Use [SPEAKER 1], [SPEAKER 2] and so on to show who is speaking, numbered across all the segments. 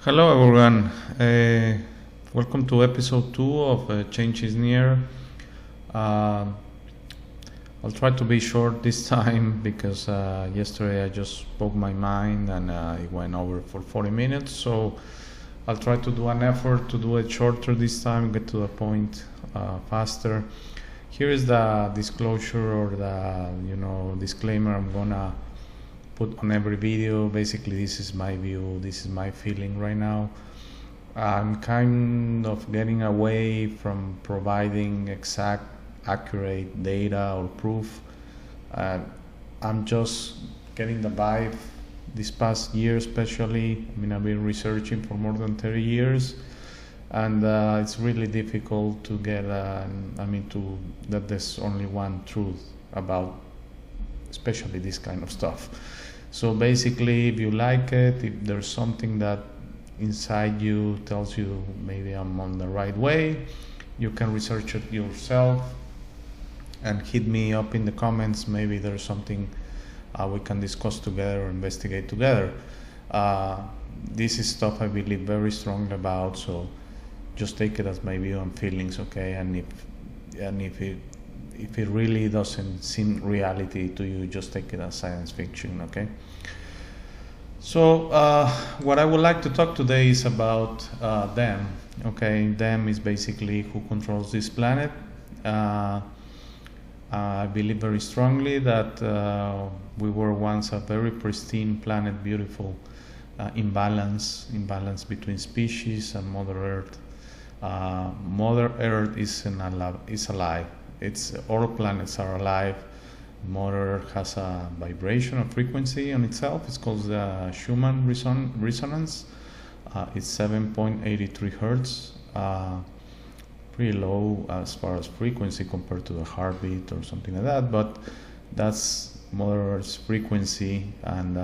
[SPEAKER 1] Hello everyone. Welcome to episode 2 of Change is Near. Uh, I'll try to be short this time because yesterday I just spoke my mind and it went over for 40 minutes. So I'll try to do an effort to do it shorter this time, get to the point faster. Here is the disclosure or the disclaimer I'm gonna put on every video. Basically, this is my view, this is my feeling right now. I'm kind of getting away from providing exact, accurate data or proof. I'm just getting the vibe this past year, especially. I've been researching for more than 30 years, and it's really difficult to get. That there's only one truth about, especially this kind of stuff. So basically, if you like it, if there's something that inside you tells you maybe I'm on the right way, you can research it yourself and hit me up in the comments. Maybe there's something we can discuss together or investigate together. This is stuff I believe very strongly about, so just take it as my view and feelings, okay? And if it really doesn't seem reality to you, just take it as science fiction, okay? So what I would like to talk today is about them, okay? Them is basically who controls this planet. I believe very strongly that we were once a very pristine planet, beautiful, in balance between species and Mother Earth. Mother Earth is alive. All planets are alive. Mother Earth has a vibration, a frequency on itself. It's called the Schumann resonance. It's 7.83 hertz. Pretty low as far as frequency compared to the heartbeat or something like that, but that's Mother Earth's frequency, and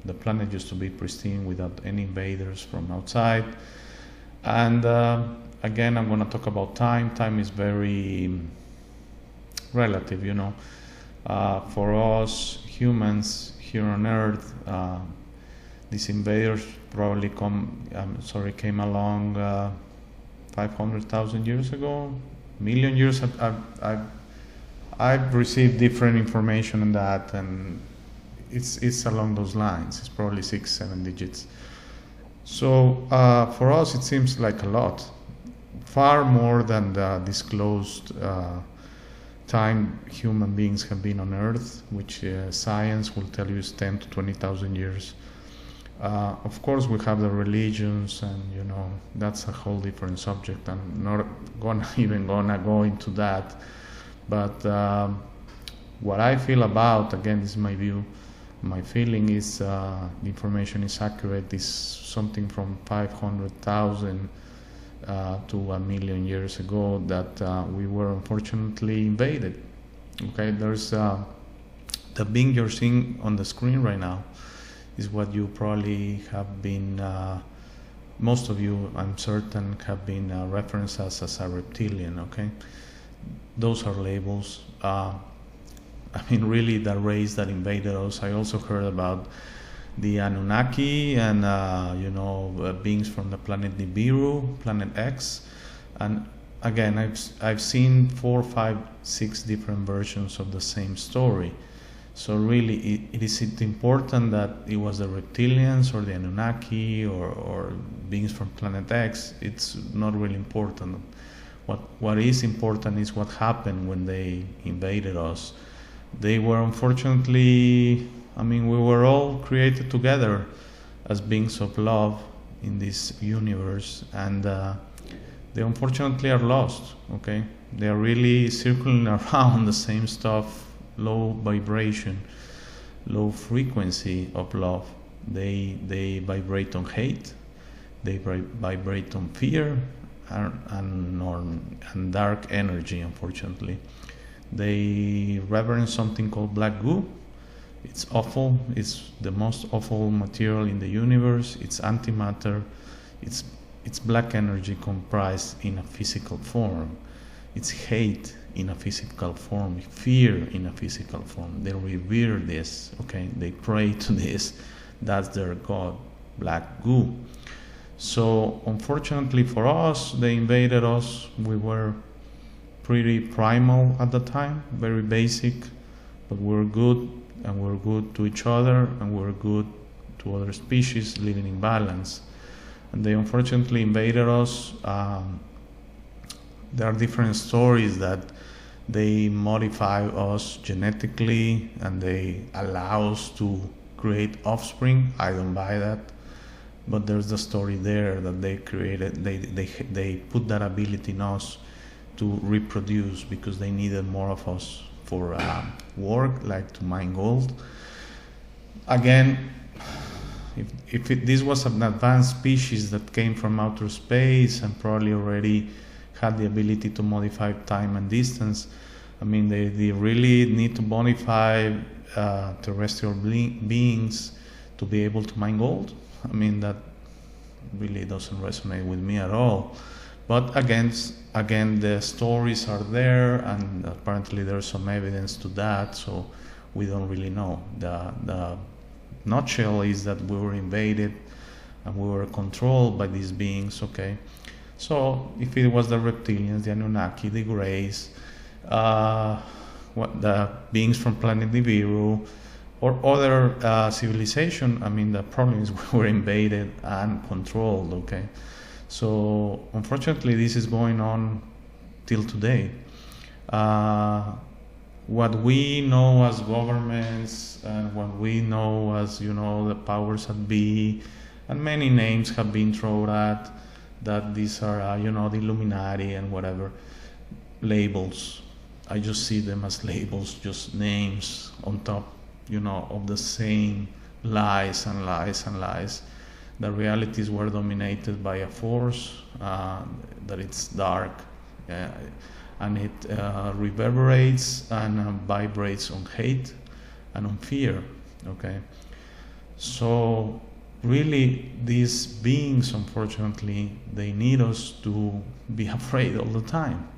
[SPEAKER 1] the planet used to be pristine without any invaders from outside. And again, I'm going to talk about time. Time is very relative, for us humans here on Earth. These invaders probably came along 500,000 years ago, million years. I've received different information on that, and it's along those lines. It's probably 6-7 digits. So for us, it seems like a lot, far more than the disclosed time human beings have been on Earth, which science will tell you is 10 to 20,000 years. Of course, we have the religions, and that's a whole different subject. I'm not even gonna go into that. But what I feel about, again, this is my view. My feeling is the information is accurate. Is something from 500,000 to 1,000,000 years ago that we were unfortunately invaded. Okay, there's the being you're seeing on the screen right now is what you probably have been, most of you, I'm certain, have been referenced as a reptilian, okay? Those are labels. Really, the race that invaded us. I also heard about the Anunnaki and, beings from the planet Nibiru, Planet X. And again, I've seen 4, 5, 6 different versions of the same story. So really, is it important that it was the reptilians or the Anunnaki or beings from Planet X? It's not really important. What is important is what happened when they invaded us. They were unfortunately, we were all created together as beings of love in this universe, and they unfortunately are lost, okay? They are really circling around the same stuff, low vibration, low frequency of love. They vibrate on hate, they vibrate on fear and dark energy, unfortunately. They reverence something called black goo. It's awful. It's the most awful material in the universe. It's antimatter. It's black energy comprised in a physical form. It's hate in a physical form, fear in a physical form. They revere this, okay? They pray to this. That's their God. black goo. So unfortunately for us, they invaded us. We were pretty primal at the time, very basic, but we were good, and we were good to each other, and we were good to other species living in balance. And they unfortunately invaded us. There are different stories that they modify us genetically and they allow us to create offspring. I don't buy that, but there's the story there that they created. They put that ability in us to reproduce because they needed more of us for work, like to mine gold. Again, if this was an advanced species that came from outer space and probably already had the ability to modify time and distance, I mean, they really need to modify terrestrial beings to be able to mine gold. I mean, that really doesn't resonate with me at all. But again, the stories are there, and apparently there's some evidence to that, so we don't really know. The nutshell is that we were invaded and we were controlled by these beings, okay? So if it was the reptilians, the Anunnaki, the Greys, the beings from planet Nibiru, or other civilization, I mean, the problem is we were invaded and controlled, okay? So unfortunately, this is going on till today. What we know as governments and what we know as, the powers that be, and many names have been thrown at, that these are, the Illuminati and whatever, labels. I just see them as labels, just names on top, of the same lies and lies and lies. The realities were dominated by a force, that it's dark, and it reverberates and vibrates on hate and on fear, okay? So really, these beings, unfortunately, they need us to be afraid all the time.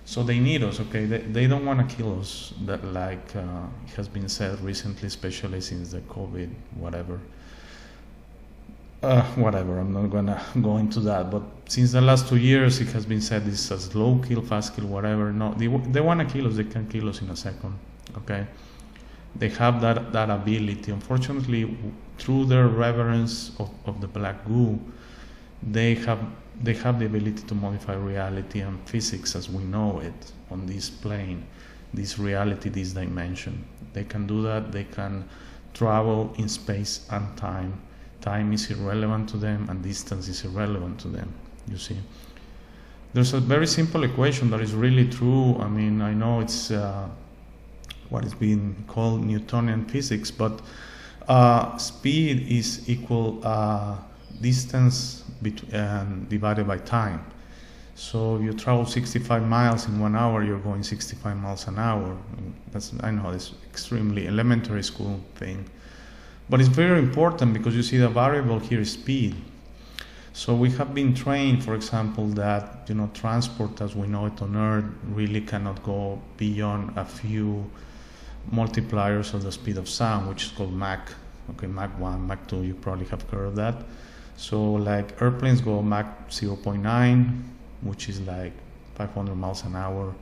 [SPEAKER 1] So they need us, okay? They don't want to kill us, that like has been said recently, especially since the COVID, whatever, I'm not gonna go into that, but since the last 2 years it has been said this as slow kill, fast kill, whatever. No, they want to kill us, they can kill us in a second, okay? They have that ability. Unfortunately, through their reverence of the black goo, they have the ability to modify reality and physics as we know it on this plane, this reality, this dimension. They can do that. They can travel in space and time. Time is irrelevant to them, and distance is irrelevant to them, you see. There's a very simple equation that is really true. I mean, I know it's what is being called Newtonian physics, but speed is equal distance divided by time. So if you travel 65 miles in 1 hour, you're going 65 miles an hour. I know it's extremely elementary school thing. But it's very important because you see the variable here is speed. So we have been trained, for example, that transport as we know it on Earth really cannot go beyond a few multipliers of the speed of sound, which is called Mach. Okay, Mach 1, Mach 2, you probably have heard of that. So like airplanes go Mach 0.9, which is like 500 miles an hour,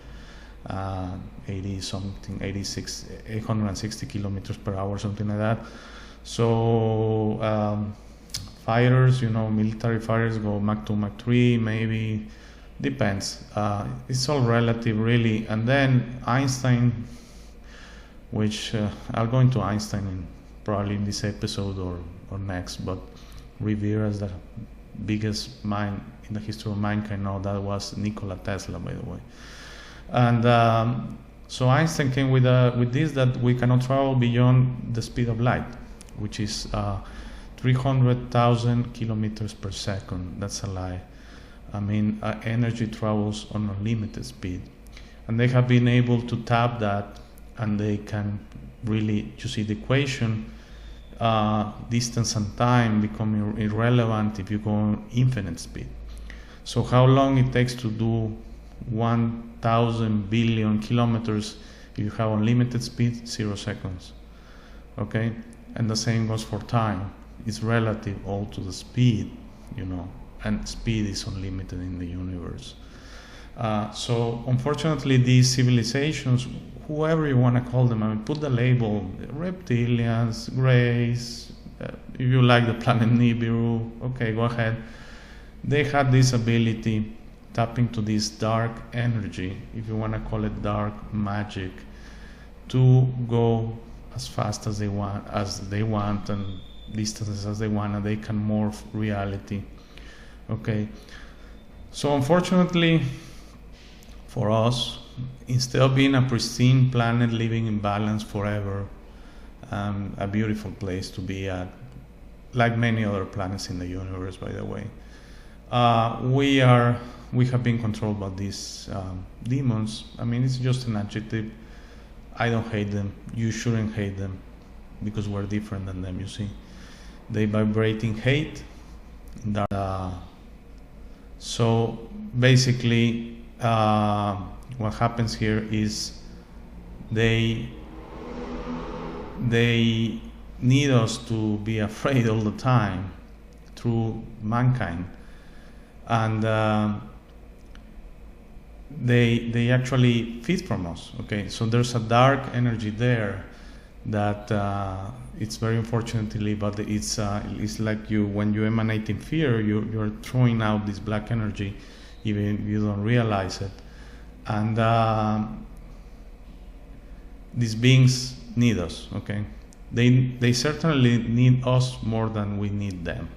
[SPEAKER 1] 860 kilometers per hour, something like that. So fighters, military fighters go Mach 2, Mach 3, maybe, depends. It's all relative, really. And then Einstein, which I'll go into Einstein probably in this episode or next, but revere as the biggest mind in the history of mankind. Now that was Nikola Tesla, by the way. And so Einstein came with this, that we cannot travel beyond the speed of light, which is 300,000 kilometers per second. That's a lie. I mean, energy travels on unlimited speed, and they have been able to tap that, and they can really, you see the equation, distance and time become irrelevant if you go infinite speed. So how long it takes to do 1,000 billion kilometers if you have unlimited speed? 0 seconds. Okay, and the same goes for time. is relative all to the speed, and speed is unlimited in the universe. So unfortunately, these civilizations, whoever you want to call them, put the label reptilians, greys, if you like the planet Nibiru, okay, go ahead. They had this ability, tap into this dark energy, if you want to call it dark magic, to go as fast as they want, and distances as they want, and they can morph reality. Okay, so unfortunately for us, instead of being a pristine planet living in balance forever, a beautiful place to be at, like many other planets in the universe, by the way, we have been controlled by these demons. It's just an adjective. I don't hate them. You shouldn't hate them, because we're different than them, you see. They vibrate in hate. So basically, what happens here is they need us to be afraid all the time through mankind, and they actually feed from us. Okay, so there's a dark energy there that it's very unfortunately, but it's like when you emanate in fear, you're throwing out this black energy, even if you don't realize it. And these beings need us. Okay, they certainly need us more than we need them.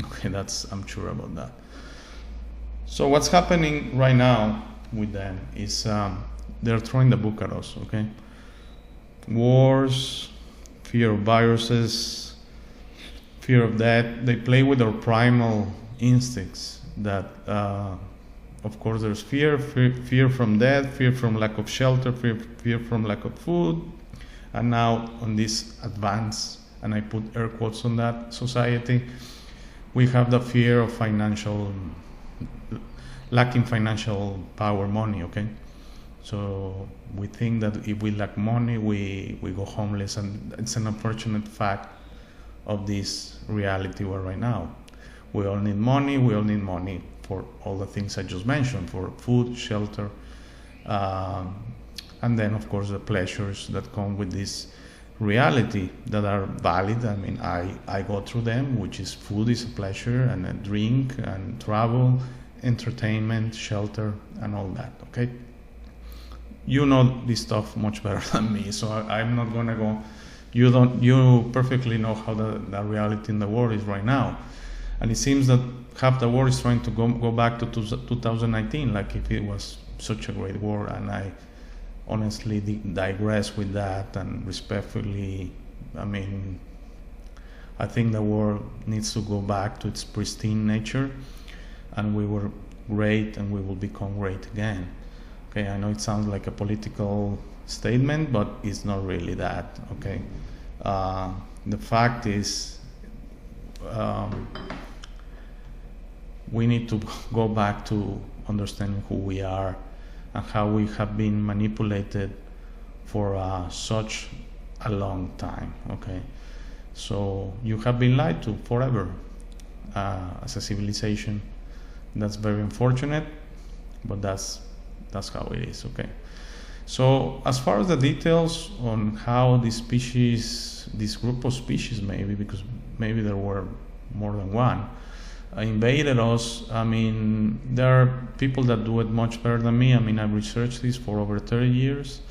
[SPEAKER 1] Okay, I'm sure about that. So what's happening right now with them is they're throwing the book at us. Okay, wars, fear of viruses, fear of death. They play with our primal instincts. That of course there's fear from death, fear from lack of shelter, fear from lack of food, and now on this advanced, and I put air quotes on that, society, we have the fear of lacking financial power, money. Okay, so we think that if we lack money, we go homeless, and it's an unfortunate fact of this reality we're right now. We all need money. We all need money for all the things I just mentioned, for food, shelter, and then of course the pleasures that come with this reality that are valid. I go through them, which is food is a pleasure, and a drink, and travel, entertainment, shelter, and all that. Okay, you know this stuff much better than me, so I'm not gonna go. You perfectly know how the reality in the world is right now, and it seems that half the world is trying to go back to 2019, like if it was such a great war. And I honestly digress with that, and respectfully, I think the world needs to go back to its pristine nature, and we were great and we will become great again. Okay, I know it sounds like a political statement, but it's not really that. Okay, the fact is, we need to go back to understanding who we are and how we have been manipulated for such a long time. Okay, so you have been lied to forever as a civilization. That's very unfortunate, but that's how it is. Okay, so as far as the details on how this group of species, maybe, because maybe there were more than one, invaded us. There are people that do it much better than me. I've researched this for over 30 years.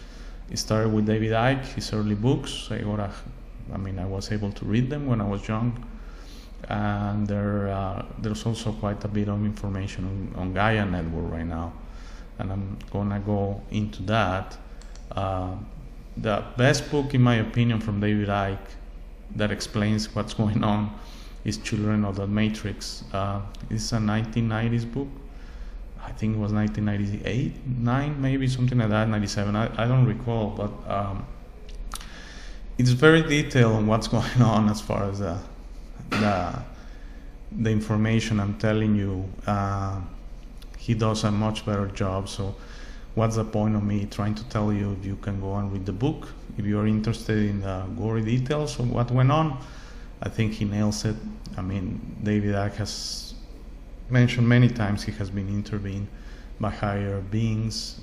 [SPEAKER 1] It started with David Icke, his early books. I was able to read them when I was young. And there's also quite a bit of information on Gaia Network right now, and I'm gonna go into that. The best book, in my opinion, from David Icke that explains what's going on is Children of the Matrix. It's a 1990s book. I think it was 1998, 9 maybe, something like that, 97. I don't recall, but it's very detailed on what's going on as far as the information I'm telling you. He does a much better job. So what's the point of me trying to tell you? You can go and read the book if you're interested in the gory details of what went on. I think he nails it. I mean, David Icke has mentioned many times he has been intervened by higher beings.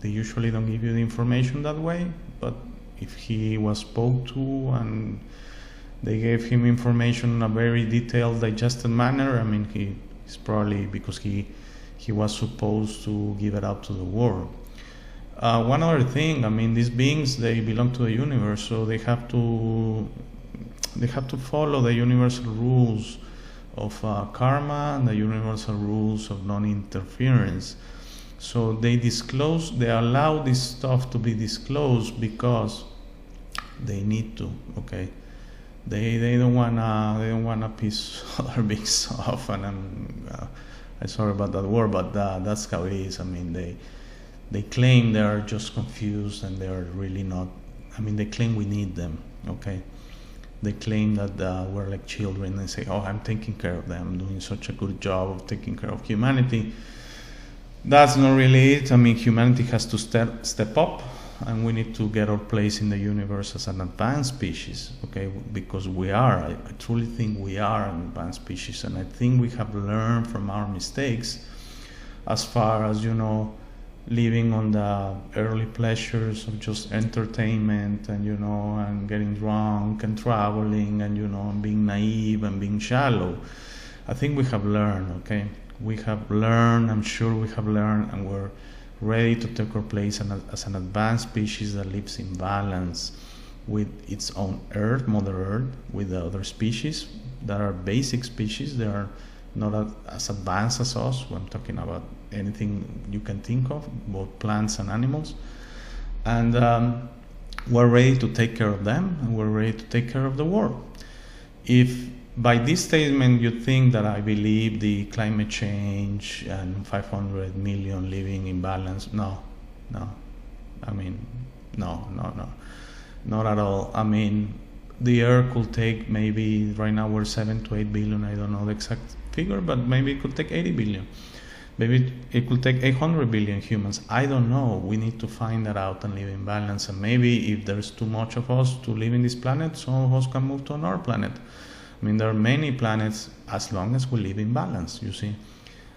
[SPEAKER 1] They usually don't give you the information that way, but if he was spoke to and they gave him information in a very detailed, digested manner, I mean, he's probably because he was supposed to give it out to the world. One other thing, I mean, these beings, they belong to the universe, so they have to follow the universal rules of karma and the universal rules of non-interference. So they allow this stuff to be disclosed because they need to. Okay, they don't wanna piss other beings off, and I'm sorry about that word, but that's how it is. I mean, they claim they are just confused and they are really not. I mean, they claim we need them. Okay, they claim that we're like children and say, "Oh, I'm taking care of them. I'm doing such a good job of taking care of humanity." That's not really it. I mean, humanity has to step up, and we need to get our place in the universe as an advanced species, okay? Because I truly think we are an advanced species, and I think we have learned from our mistakes as far as, living on the early pleasures of just entertainment and, and getting drunk and traveling and, and being naive and being shallow. I think we have learned, okay? We have learned, I'm sure we have learned, and we're ready to take our place as an advanced species that lives in balance with its own Earth, Mother Earth, with the other species that are basic species. They are not as advanced as us. I'm talking about anything you can think of, both plants and animals. And we're ready to take care of them, and we're ready to take care of the world. If by this statement you think that I believe the climate change and 500 million living in balance, no. I mean, no, not at all. I mean, the Earth could take, maybe right now we're 7 to 8 billion, I don't know the exact figure, but maybe it could take 80 billion. Maybe it could take 800 billion humans. I don't know. We need to find that out and live in balance. And maybe if there's too much of us to live in this planet, some of us can move to another planet. I mean, there are many planets as long as we live in balance, you see.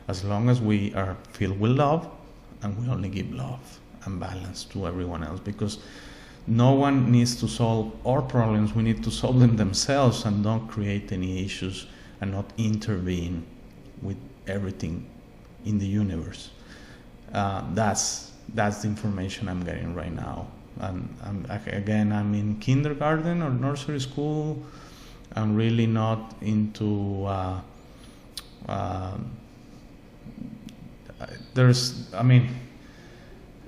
[SPEAKER 1] As long as we are filled with love, and we only give love and balance to everyone else, because no one needs to solve our problems. We need to solve them themselves and don't create any issues and not intervene with everything in the universe. That's the information I'm getting right now. And I'm in kindergarten or nursery school. I'm really not into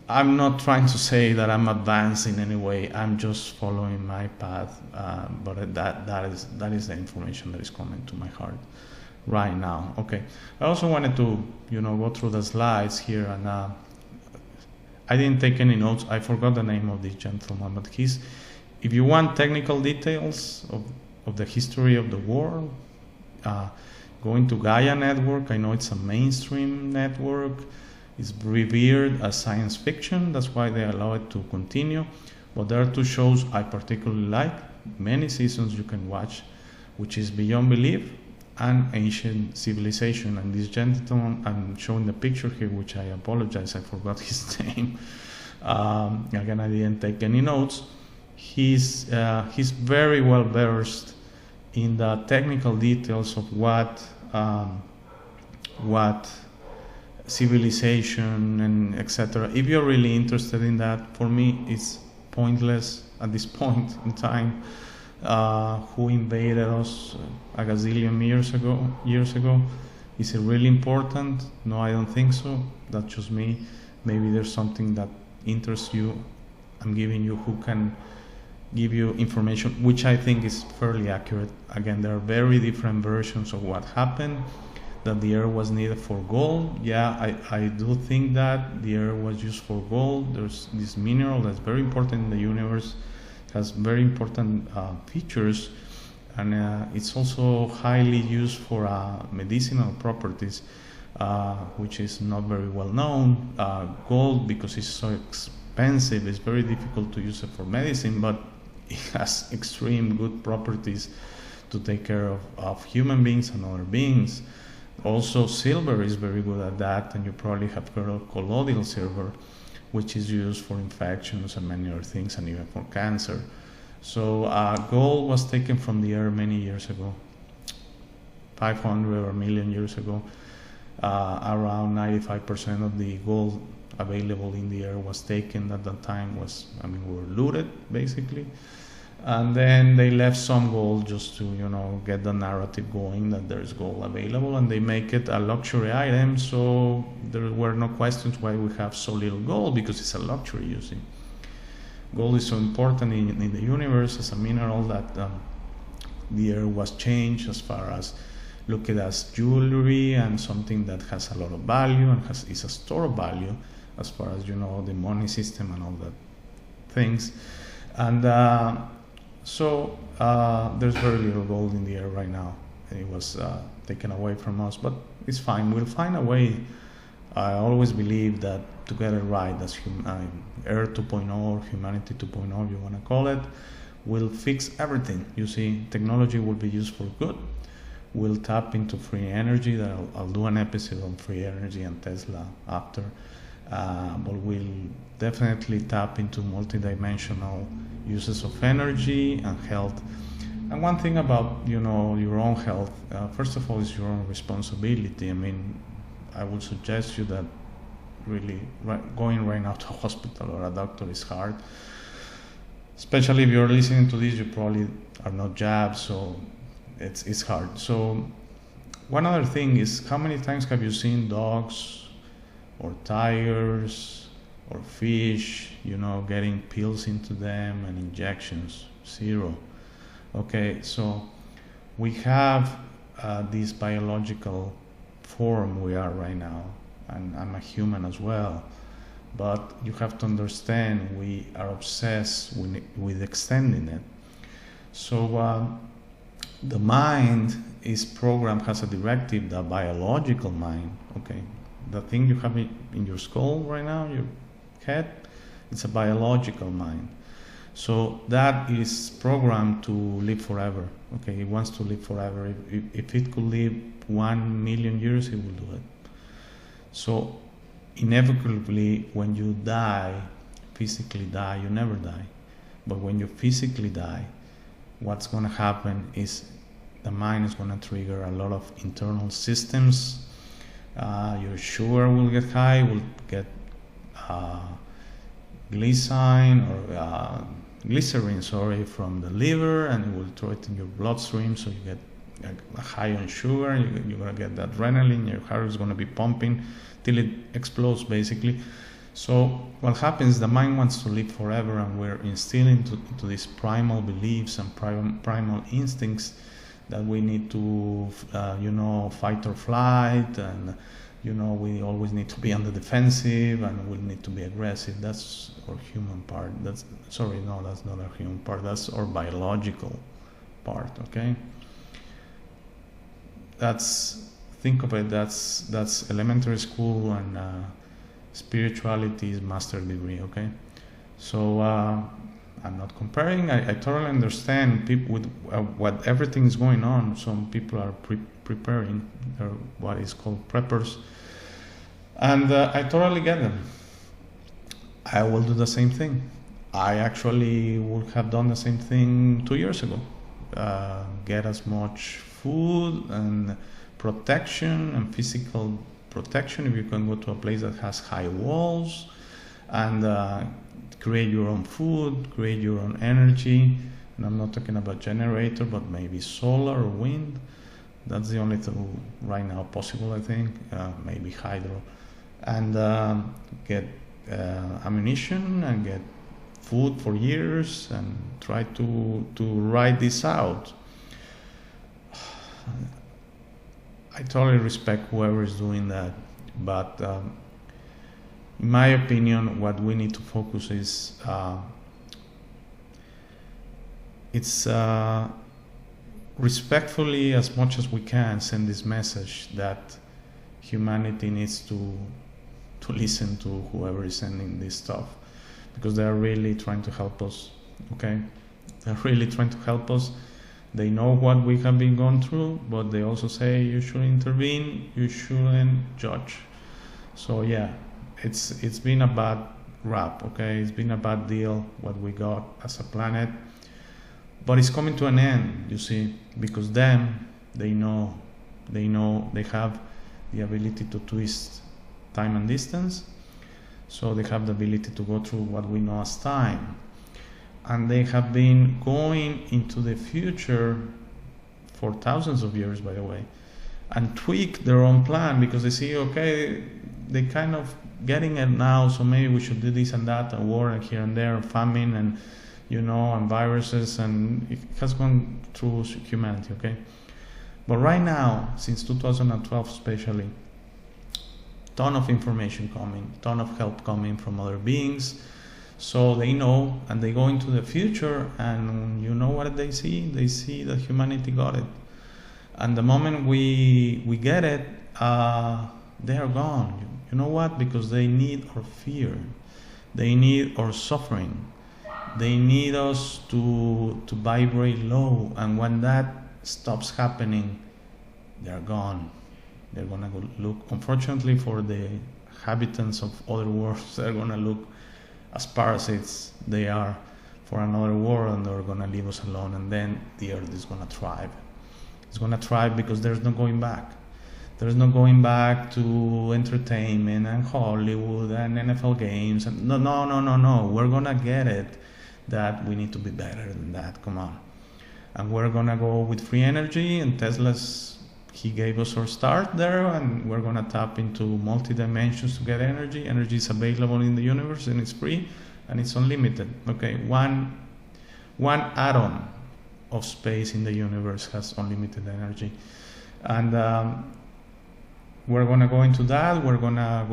[SPEAKER 1] I'm not trying to say that I'm advanced in any way. I'm just following my path, but that is the information that is coming to my heart right now. Okay, I also wanted to go through the slides here, and I didn't take any notes. I forgot the name of this gentleman, but if you want technical details of the history of the world, going to Gaia Network. I know it's a mainstream network. It's revered as science fiction. That's why they allow it to continue. But there are two shows I particularly like. Many seasons you can watch, which is Beyond Belief and Ancient Civilization. And this gentleman, I'm showing the picture here, which I apologize, I forgot his name. Again, I didn't take any notes. He's very well versed in the technical details of what civilization and etc. If you're really interested in that, for me it's pointless at this point in time. Who invaded us a gazillion years ago? Is it really important? No, I don't think so. That's just me. Maybe there's something that interests you. I'm giving you who can give you information which I think is fairly accurate. Again, there are very different versions of what happened. That the Earth was needed for gold. Yeah, I do think that the Earth was used for gold. There's this mineral that's very important in the universe, has very important features, and it's also highly used for medicinal properties, which is not very well known. Gold, because it's so expensive, it's very difficult to use it for medicine, but it has extreme good properties to take care of human beings and other beings. Also, silver is very good at that, and you probably have heard of colloidal silver, which is used for infections and many other things, and even for cancer. So gold was taken from the earth many years ago, 500 or a million years ago. Around 95% of the gold available in the earth was taken at that time. Were looted basically. And then they left some gold just to, get the narrative going that there is gold available, and they make it a luxury item. So there were no questions why we have so little gold, because it's a luxury, you see. Gold is so important in the universe as a mineral that the earth was changed as far as looked at as jewelry and something that has a lot of value and is a store of value as far as, the money system and all that things. And so there's very little gold in the air right now. It was taken away from us, but it's fine. We'll find a way. I always believe that to get it right, as Earth 2.0 or Humanity 2.0, if you want to call it, will fix everything. You see, technology will be used for good. We'll tap into free energy. I'll do an episode on free energy and Tesla after. But we'll definitely tap into multidimensional uses of energy and health. And one thing about your own health, first of all, is your own responsibility. I would suggest you that really going right now to a hospital or a doctor is hard. Especially if you're listening to this, you probably are not jabbed, so it's hard. So one other thing is, how many times have you seen dogs or tigers or fish, getting pills into them and injections? Zero. Okay, so we have this biological form we are right now, and I'm a human as well. But you have to understand, we are obsessed with extending it. So the mind is programmed, has a directive, the biological mind, okay? The thing you have in your skull right now, your head, it's a biological mind. So that is programmed to live forever, okay? It wants to live forever. If it could live 1 million years, it will do it. So inevitably, when you die, physically die, you never die. But when you physically die, what's going to happen is the mind is going to trigger a lot of internal systems. Your sugar will get high, will get glycerine from the liver, and it will throw it in your bloodstream, so you get high on sugar. You're going to get that adrenaline, your heart is going to be pumping till it explodes basically. So what happens, the mind wants to live forever, and we're instilling into these primal beliefs and primal instincts that we need to fight or flight, and we always need to be on the defensive, and we need to be aggressive. That's our human part. That's not our human part, that's our biological part, okay? Think of it, that's elementary school, and spirituality is master degree, okay? So I'm not comparing. I totally understand people with what everything is going on. Some people are preparing. They're what is called preppers, and I totally get them. I will do the same thing. I actually would have done the same thing 2 years ago. Get as much food and protection and physical protection, if you can go to a place that has high walls, and create your own food, create your own energy. And I'm not talking about generator, but maybe solar or wind. That's the only thing right now possible, I think. Maybe hydro. And get ammunition and get food for years, and try to ride this out. I totally respect whoever is doing that, but in my opinion, what we need to focus is it's respectfully, as much as we can, send this message that humanity needs to listen to whoever is sending this stuff, because they are really trying to help us, okay? They're really trying to help us. They know what we have been going through, but they also say you should intervene, you shouldn't judge. So yeah, it's been a bad rap, okay? It's been a bad deal what we got as a planet, but it's coming to an end, you see, because them, they know they have the ability to twist time and distance, so they have the ability to go through what we know as time. And they have been going into the future for thousands of years, by the way, and tweak their own plan because they see, okay, they kind of getting it now, so maybe we should do this and that, a war and here and there, famine and, you know, and viruses, and it has gone through humanity, okay? But right now, since 2012 especially, ton of information coming, ton of help coming from other beings. So they know, and they go into the future, and you know what they see? They see that humanity got it. And the moment we get it, they are gone. You know what? Because they need our fear. They need our suffering. They need us to vibrate low. And when that stops happening, they're gone. They're gonna go look, unfortunately for the inhabitants of other worlds, they're gonna look as parasites they are for another world, and they're gonna leave us alone, and then the earth is gonna thrive. It's gonna thrive because there's no going back. There's no going back to entertainment and Hollywood and NFL games. And no. We're gonna get it that we need to be better than that. Come on. And we're gonna go with free energy, and Tesla's, he gave us our start there, and we're gonna tap into multi-dimensions to get energy. Energy is available in the universe, and it's free, and it's unlimited. Okay, one atom of space in the universe has unlimited energy, and we're gonna go into that. We're gonna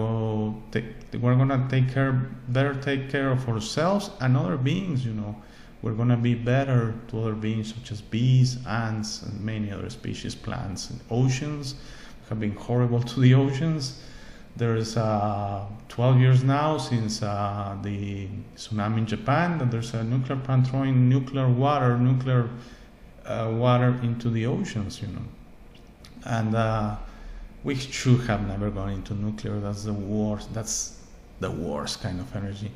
[SPEAKER 1] better take care of ourselves and other beings. You know, we're gonna be better to other beings such as bees, ants, and many other species, plants, and oceans. We have been horrible to the oceans. There's 12 years now since the tsunami in Japan, that there's a nuclear plant throwing nuclear water into the oceans, you know. And we should have never gone into nuclear. That's the worst kind of energy.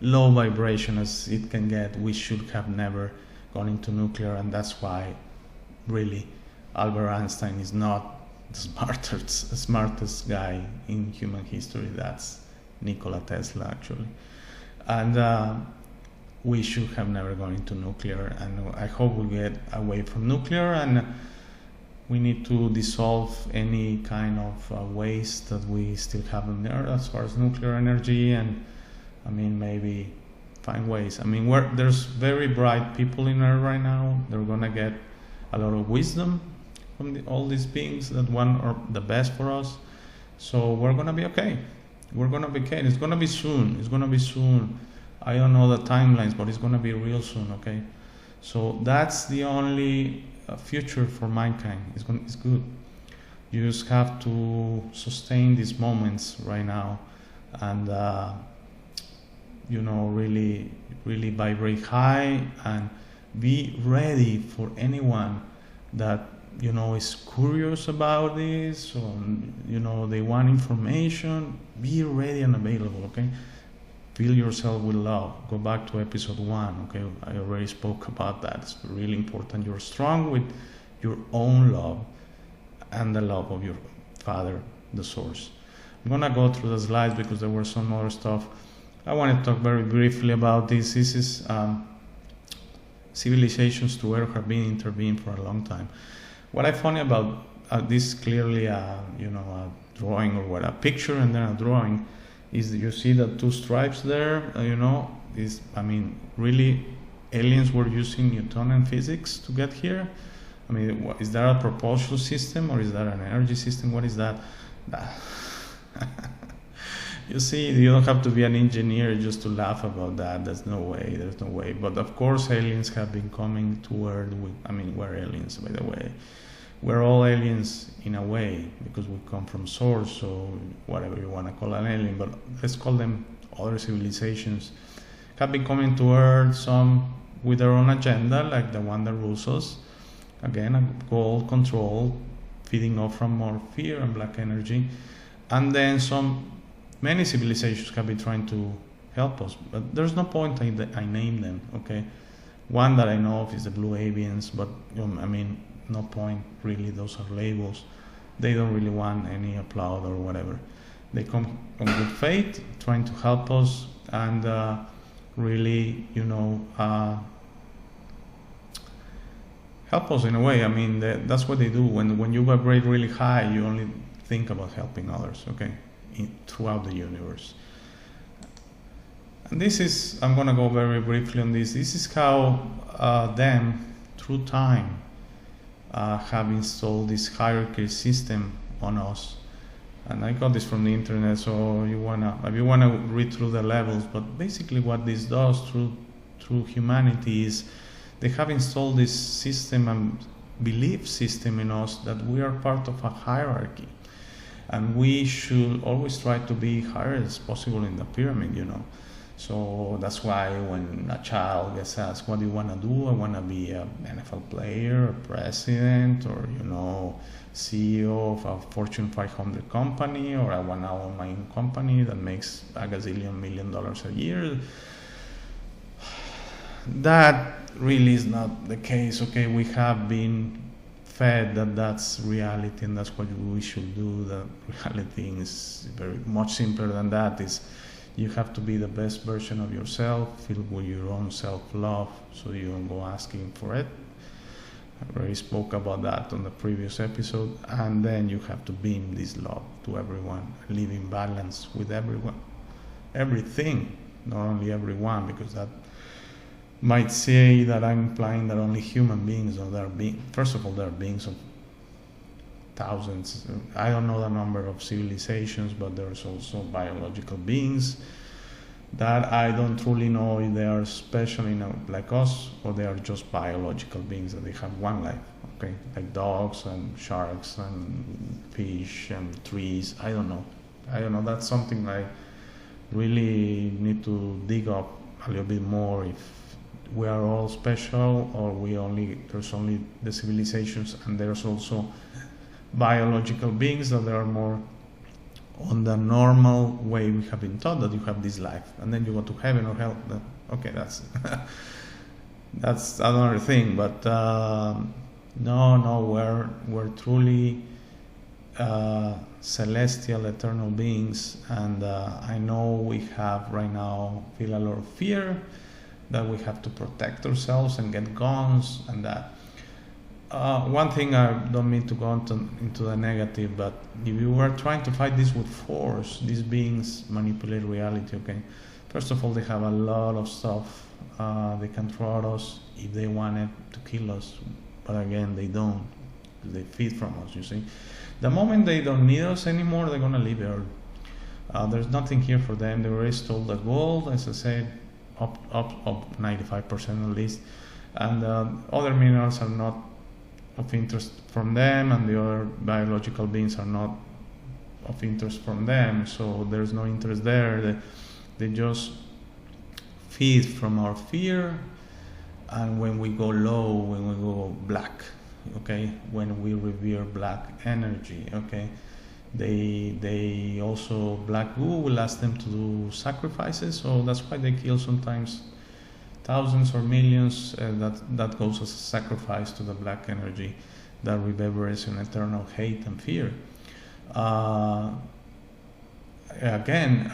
[SPEAKER 1] Low vibration as it can get. We should have never gone into nuclear, and that's why really Albert Einstein is not the smartest guy in human history. That's Nikola Tesla, actually. And we should have never gone into nuclear, and I hope we get away from nuclear, and we need to dissolve any kind of waste that we still have in there as far as nuclear energy, and I mean, maybe find ways. I mean, there's very bright people in Earth right now. They're gonna get a lot of wisdom from all these beings that want are the best for us. So we're gonna be okay. We're gonna be okay. It's gonna be soon. It's gonna be soon. I don't know the timelines, but it's gonna be real soon. Okay. So that's the only future for mankind. It's good. You just have to sustain these moments right now, and you know, really vibrate high, and be ready for anyone that, you know, is curious about this, or, you know, they want information. Be ready and available, okay? Fill yourself with love. Go back to episode 1, okay? I already spoke about that. It's really important. You're strong with your own love and the love of your Father, the Source. I'm gonna go through the slides because there were some other stuff. I want to talk very briefly about this. This is civilizations to Earth have been intervened for a long time. What I find about this clearly, you know, a drawing or what, a picture and then a drawing, is that you see the two stripes there. You know, is, I mean, really, aliens were using Newtonian physics to get here. I mean, is that a propulsion system or is that an energy system? What is that? You see, you don't have to be an engineer just to laugh about that. There's no way. But of course, aliens have been coming to Earth. We're aliens, by the way. We're all aliens in a way because we come from Source, so whatever you want to call an alien. But let's call them other civilizations. Have been coming to Earth. Some with their own agenda, like the one that rules us. Again, a goal, control, feeding off from more fear and black energy. And then many civilizations have been trying to help us, but there's no point I name them, okay? One that I know of is the Blue Avians, but I mean, no point really, those are labels. They don't really want any applaud or whatever. They come on good faith, trying to help us and really, help us in a way. I mean, that's what they do. When you vibrate really high, you only think about helping others, okay, throughout the universe. And this is, I'm going to go very briefly on this. This is how them, through time, have installed this hierarchy system on us. And I got this from the internet, so if you wanna read through the levels. But basically, what this does through humanity is they have installed this system and belief system in us that we are part of a hierarchy, and we should always try to be higher as possible in the pyramid. So that's why when a child gets asked, what do you want to do? I want to be an NFL player, a president, or, CEO of a Fortune 500 company, or I want to own my own company that makes a gazillion $1 million a year. That really is not the case, okay? We have been fed that that's reality and that's what we should do. The reality is very much simpler than that. You have to be the best version of yourself, filled with your own self-love, so you don't go asking for it. I already spoke about that on the previous episode. And then you have to beam this love to everyone, live in balance with everyone, everything, not only everyone, because that might say that I'm implying that only human beings first of all, there are beings of thousands. I don't know the number of civilizations, but there's also biological beings that I don't truly know if they are special like us, or they are just biological beings that they have one life, okay? Like dogs and sharks and fish and trees. I don't know. That's something I really need to dig up a little bit more, if we are all special, or there's only the civilizations, and there's also biological beings that are more on the normal way we have been taught, that you have this life and then you go to heaven or hell. Okay, that's that's another thing. But no, we're truly celestial, eternal beings, and I know we have right now feel a lot of fear that we have to protect ourselves and get guns and that. One thing, I don't mean to go into the negative, but if you were trying to fight this with force, these beings manipulate reality, okay? First of all, they have a lot of stuff they can throw at us if they wanted to kill us, but again, they don't. They feed from us, you see. The moment they don't need us anymore, they're gonna leave Earth. There's nothing here for them. They already stole the gold, as I said, up 95% at least, and other minerals are not of interest from them, and the other biological beings are not of interest from them, so there's no interest there. They just feed from our fear, and when we go low, when we go black, okay, when we revere black energy, okay, they also, black goo will ask them to do sacrifices, so that's why they kill sometimes thousands or millions. That goes as a sacrifice to the black energy that reverberates in eternal hate and fear. Again,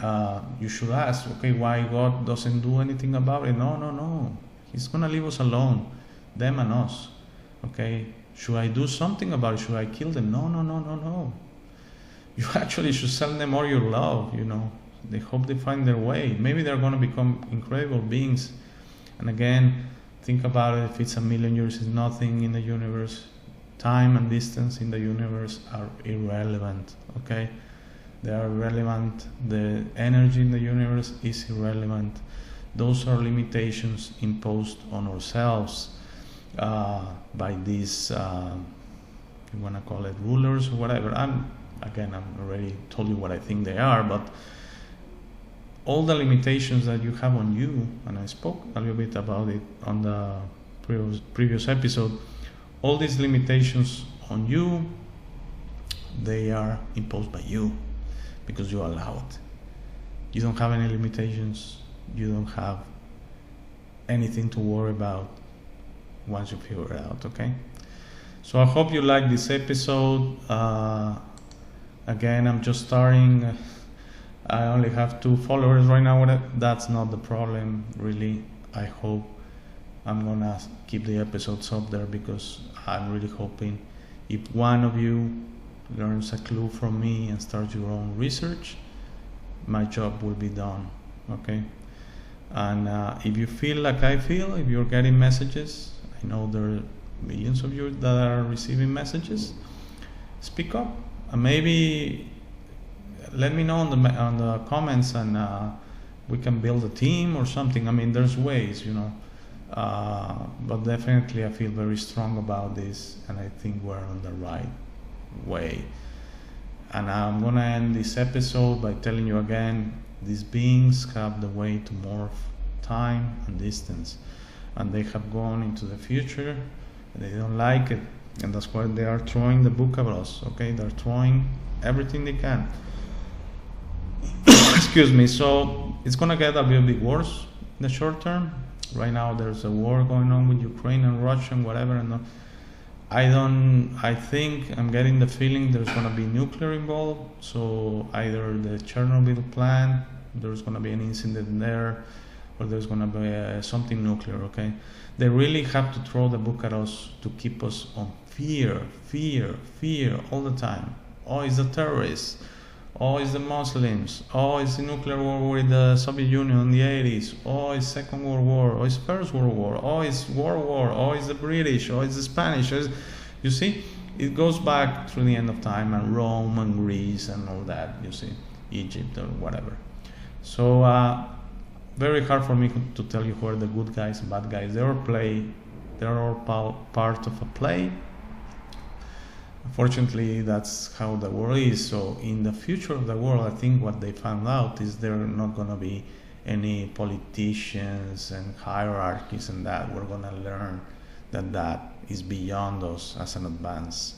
[SPEAKER 1] you should ask, okay, why God doesn't do anything about it? No. He's gonna leave us alone, them and us. Okay, should I do something about it? Should I kill them? No. You actually should send them all your love. They hope they find their way. Maybe they're gonna become incredible beings. And again, think about it. If it's 1,000,000 years, is nothing in the universe. Time and distance in the universe are irrelevant. Okay, they are irrelevant. The energy in the universe is irrelevant. Those are limitations imposed on ourselves by these, you want to call it rulers or whatever. I've already told you what I think they are, but all the limitations that you have on you, and I spoke a little bit about it on the previous episode, all these limitations on you, they are imposed by you because you allow it. You don't have any limitations. You don't have anything to worry about once you figure it out, okay? So I hope you like this episode. Again, I'm just starting. I only have 2 followers right now. That's not the problem, really. I hope I'm gonna keep the episodes up there because I'm really hoping if one of you learns a clue from me and starts your own research, my job will be done, okay? And if you feel like I feel, if you're getting messages, I know there are millions of you that are receiving messages, speak up and maybe let me know on the comments, and we can build a team or something. I mean, there's ways, you know, but definitely I feel very strong about this, and I think we're on the right way. And I'm gonna end this episode by telling you again, these beings have the way to morph time and distance, and they have gone into the future, and they don't like it, and that's why they are throwing the book at us, okay? They're throwing everything they can. Excuse me. So it's gonna get a little bit worse in the short term. Right now there's a war going on with Ukraine and Russia and whatever, and I think I'm getting the feeling there's gonna be nuclear involved. So either the Chernobyl plant, there's gonna be an incident there, or there's gonna be something nuclear, okay? They really have to throw the book at us to keep us on fear all the time. Oh, it's the terrorists. Oh, it's the Muslims. Oh, it's the nuclear war with the Soviet Union in the 80s. Oh, it's Second World War. Oh, it's First World War. Oh, it's World War. Oh, it's the British. Oh, it's the Spanish. You see, it goes back through the end of time, and Rome and Greece and all that, you see, Egypt or whatever. So, very hard for me to tell you who are the good guys and bad guys. They're all part of a play. Unfortunately, that's how the world is. So in the future of the world, I think what they found out is there are not going to be any politicians and hierarchies and that. We're going to learn that is beyond us as an advanced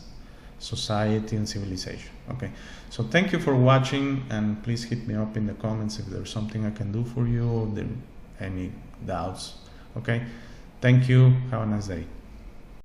[SPEAKER 1] society and civilization. Okay, so thank you for watching, and please hit me up in the comments if there's something I can do for you or there any doubts. Okay, thank you. Have a nice day.